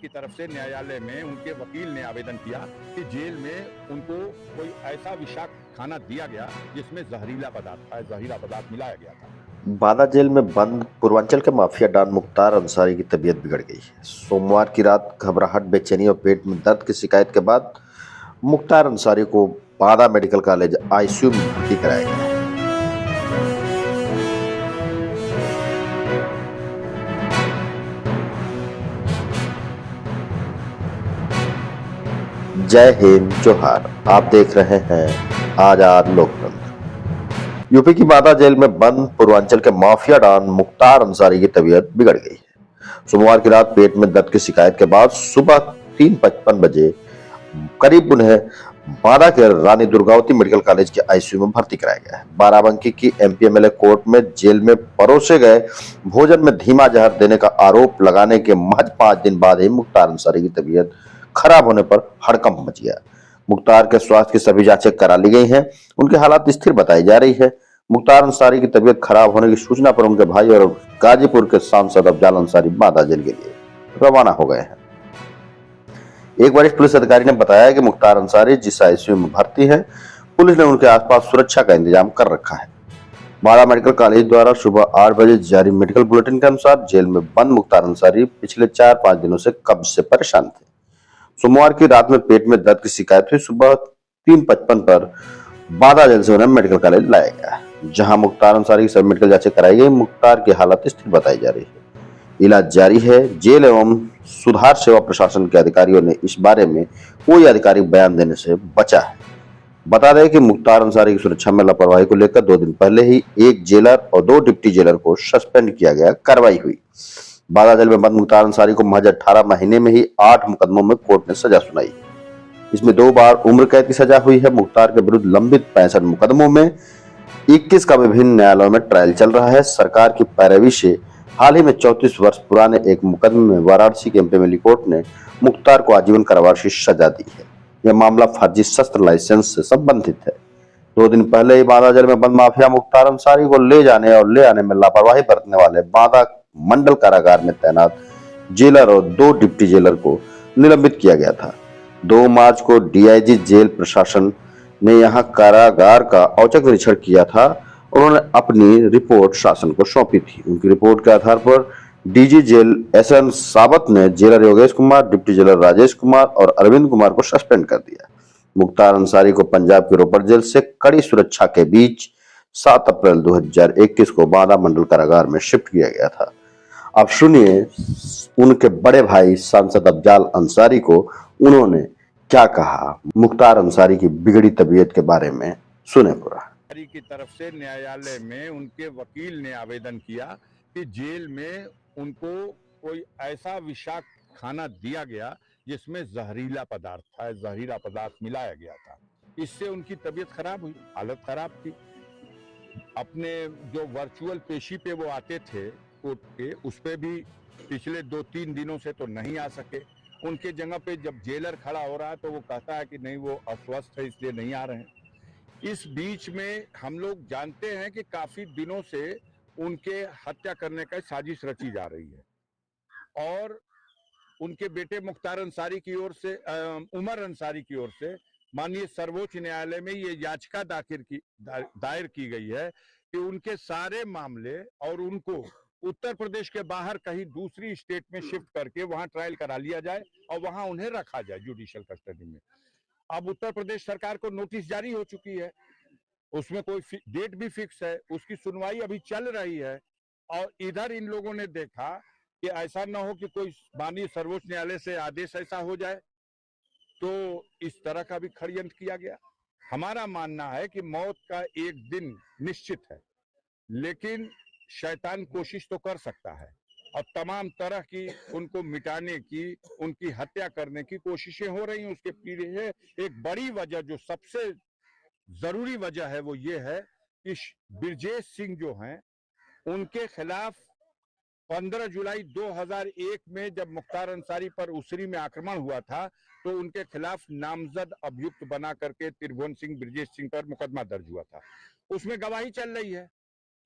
की तरफ से न्यायालय में उनके वकील ने आवेदन किया कि जेल में उनको कोई ऐसा विषाक्त खाना दिया गया जिसमें जहरीला पदार्थ मिलाया गया था। बांदा जेल में बंद पूर्वांचल के माफिया डॉन मुख्तार अंसारी की तबीयत बिगड़ गई है। सोमवार की रात घबराहट, बेचैनी और पेट में दर्द की शिकायत के बाद मुख्तार अंसारी को बांदा मेडिकल कॉलेज आईसीयू में भर्ती कराया गया है। जय हिंद, जोहार। आप देख रहे हैं आजाद लोकतंत्र। यूपी की बांदा जेल में बंद पूर्वांचल के माफिया डॉन मुख्तार अंसारी की तबीयत बिगड़ गई है। सोमवार की रात पेट में दर्द की शिकायत के बाद सुबह 3:55 बजे करीब उन्हें बांदा के रानी दुर्गावती मेडिकल कॉलेज के आईसीयू में भर्ती कराया गया है। बाराबंकी की एमपीएमएलए कोर्ट में जेल में परोसे गए भोजन में धीमा जहर देने का आरोप लगाने के महज 5 दिन बाद ही मुख्तार अंसारी की तबीयत खराब होने पर हड़कंप मच गया। मुख्तार के स्वास्थ्य की सभी जांचें करा ली गई हैं। उनकी हालत स्थिर बताई जा रही है। मुख्तार अंसारी की तबीयत खराब होने की सूचना पर उनके भाई और गाजीपुर के सांसद अफजाल अंसारी बांदा जेल के लिए रवाना हो गए हैं। एक वरिष्ठ पुलिस अधिकारी ने बताया कि मुख्तार अंसारी जिस आईसीयू में भर्ती है, पुलिस ने उनके आसपास सुरक्षा का इंतजाम कर रखा है। बांदा मेडिकल कॉलेज द्वारा सुबह 8 बजे जारी मेडिकल बुलेटिन के अनुसार जेल में बंद मुख्तार अंसारी पिछले 4-5 दिनों से कब्ज से परेशान थे। सोमवार की रात में पेट में दर्द की शिकायत हुई। सुबह 3:55 पर बांदा जेल से उन्हें मेडिकल कॉलेज लाया गया, जहां मुख्तार अंसारी की सभी मेडिकल जांचें कराई गई। मुख्तार की हालत स्थिर बताई जा रही है। इलाज जारी है। जेल एवं सुधार सेवा प्रशासन के अधिकारियों ने इस बारे में कोई आधिकारिक बयान देने से बचा है। बता दें कि मुख्तार अंसारी की सुरक्षा में लापरवाही को लेकर 2 दिन पहले ही एक जेलर और 2 डिप्टी जेलर को सस्पेंड किया गया। कार्रवाई हुई। बांदा जेल में बंद मुख्तार अंसारी को महज 18 महीने में ही 8 मुकदमों में कोर्ट ने सजा सुनाई। इसमें 2 बार उम्र कैद की सजा हुई है। मुख्तार के विरुद्ध लंबित 65 मुकदमों में 21 का विभिन्न न्यायालयों में ट्रायल चल रहा है। सरकार की पैरवी से हाल ही में 34 वर्ष पुराने एक मुकदमे में वाराणसी के एमपीएमएलए कोर्ट ने मुख्तार को आजीवन कारावास की सजा दी है। यह मामला फर्जी शस्त्र लाइसेंस से संबंधित है। 2 दिन पहले ही बांदा जेल में बंद माफिया मुख्तार अंसारी को ले जाने और ले आने में लापरवाही बरतने वाले बांदा मंडल कारागार में तैनात जेलर और 2 डिप्टी जेलर को निलंबित किया गया था। 2 मार्च को डीआईजी जेल प्रशासन ने यहां कारागार का औचक निरीक्षण किया था। उन्होंने अपनी रिपोर्ट शासन को सौंपी थी। उनकी रिपोर्ट के आधार पर डीजी जेल एसएन सावत ने jailer Yogesh Kumar, deputy jailer Rajesh Kumar और अरविंद कुमार को सस्पेंड कर दिया। मुख्तार अंसारी को पंजाब के रोपड़ जेल से कड़ी सुरक्षा के बीच 7 अप्रैल 2021 को बांदा मंडल कारागार में शिफ्ट किया गया था। अब सुनिए उनके बड़े भाई सांसद अफजाल अंसारी को उन्होंने क्या कहा मुख्तार अंसारी की बिगड़ी तबीयत के बारे में। सुने पूरा। की तरफ से न्यायालय में उनके वकील ने आवेदन किया कि जेल में उनको कोई ऐसा विषाक्त खाना दिया गया जिसमें जहरीला पदार्थ मिलाया गया था। इससे उनकी तबीयत खराब हुई, हालत खराब थी। अपने जो वर्चुअल पेशी पे वो आते थे कोर्ट के, उस पे भी पिछले 2-3 दिनों से तो नहीं आ सके। उनके जगह पे जब जेलर खड़ा हो रहा है तो वो कहता है कि नहीं, वो अस्वस्थ है इसलिए नहीं आ रहे हैं। इस बीच में हम लोग जानते हैं कि काफी दिनों से उनके हत्या करने का साजिश रची जा रही है और उनके बेटे मुख्तार अंसारी की ओर से, उमर अंसारी की ओर से माननीय सर्वोच्च न्यायालय में ये याचिका दायर की गई है कि उनके सारे मामले और उनको उत्तर प्रदेश के बाहर कहीं दूसरी स्टेट में शिफ्ट करके वहां ट्रायल करा लिया जाए और वहां उन्हें रखा जाए जुडिशियल कस्टडी में। अब उत्तर प्रदेश सरकार को नोटिस जारी हो चुकी है, उसमें कोई डेट भी फिक्स है, उसकी सुनवाई अभी चल रही है और इधर इन लोगों ने देखा कि ऐसा ना हो कि कोई माननीय सर्वोच्च न्यायालय से आदेश ऐसा हो जाए, तो इस तरह का भी षड्यंत्र किया गया। हमारा मानना है कि मौत का एक दिन निश्चित है, लेकिन शैतान कोशिश तो कर सकता है और तमाम तरह की उनको मिटाने की, उनकी हत्या करने की कोशिशें हो रही हैं। उसके पीछे एक बड़ी वजह, जो सबसे जरूरी वजह है, वो ये है कि ब्रजेश सिंह जो हैं, उनके खिलाफ 15 जुलाई 2001 में जब मुख्तार अंसारी पर उसरी में आक्रमण हुआ था तो उनके खिलाफ नामजद अभियुक्त बना करके त्रिभुवन सिंह, ब्रजेश सिंह पर मुकदमा दर्ज हुआ था। उसमें गवाही चल रही है।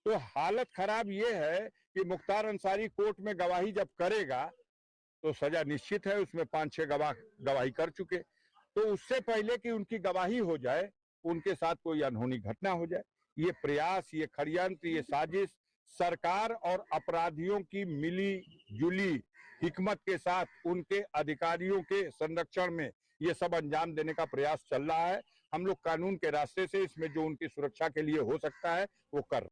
तो हालत खराब ये है कि मुख्तार अंसारी कोर्ट में गवाही जब करेगा तो सजा निश्चित है। उसमें 5-6 गवाह गवाही कर चुके, तो उससे पहले कि उनकी गवाही हो जाए, उनके साथ कोई अनहोनी घटना हो जाए, ये प्रयास, ये षड्यंत्र, ये साजिश सरकार और अपराधियों की मिली जुली हिकमत के साथ उनके अधिकारियों के संरक्षण में ये सब अंजाम देने का प्रयास चल रहा है। हम लोग कानून के रास्ते से इसमें जो उनकी सुरक्षा के लिए हो सकता है वो कर